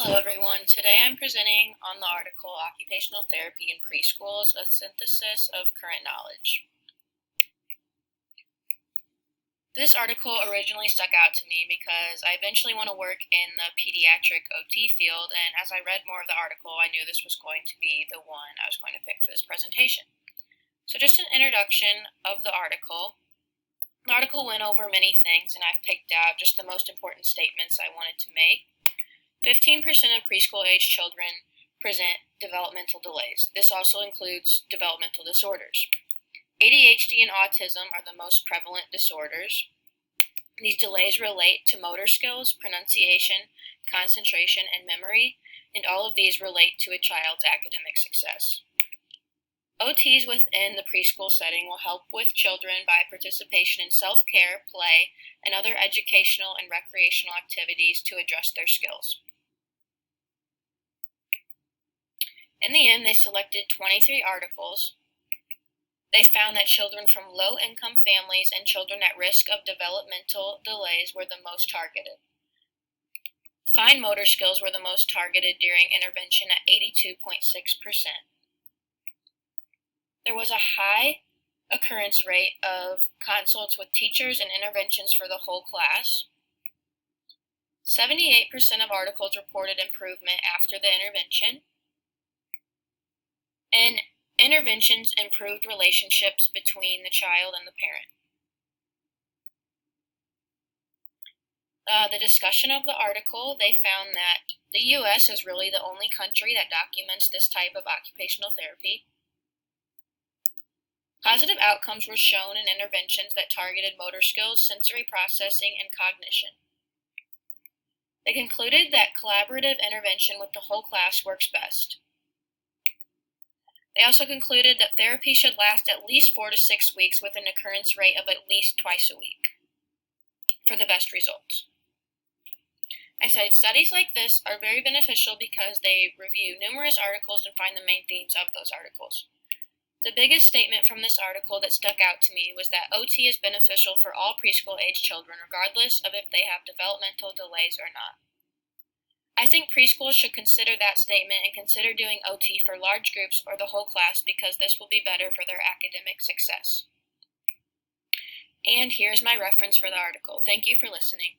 Hello everyone, today I'm presenting on the article Occupational Therapy in Preschools, a synthesis of current knowledge. This article originally stuck out to me because I eventually want to work in the pediatric OT field, and as I read more of the article, I knew this was going to be the one I was going to pick for this presentation. So just an introduction of the article. The article went over many things, and I've picked out just the most important statements I wanted to make. 15% of preschool-age children present developmental delays. This also includes developmental disorders. ADHD and autism are the most prevalent disorders. These delays relate to motor skills, pronunciation, concentration, and memory, and all of these relate to a child's academic success. OTs within the preschool setting will help with children by participation in self-care, play, and other educational and recreational activities to address their skills. In the end, they selected 23 articles. They found that children from low-income families and children at risk of developmental delays were the most targeted. Fine motor skills were the most targeted during intervention at 82.6%. There was a high occurrence rate of consults with teachers and interventions for the whole class. 78% of articles reported improvement after the intervention. And interventions improved relationships between the child and the parent. The discussion of the article, they found that the U.S. is really the only country that documents this type of occupational therapy. Positive outcomes were shown in interventions that targeted motor skills, sensory processing, and cognition. They concluded that collaborative intervention with the whole class works best. They also concluded that therapy should last at least 4 to 6 weeks with an occurrence rate of at least twice a week for the best results. I said studies like this are very beneficial because they review numerous articles and find the main themes of those articles. The biggest statement from this article that stuck out to me was that OT is beneficial for all preschool-age children, regardless of if they have developmental delays or not. I think preschools should consider that statement and consider doing OT for large groups or the whole class because this will be better for their academic success. And here's my reference for the article. Thank you for listening.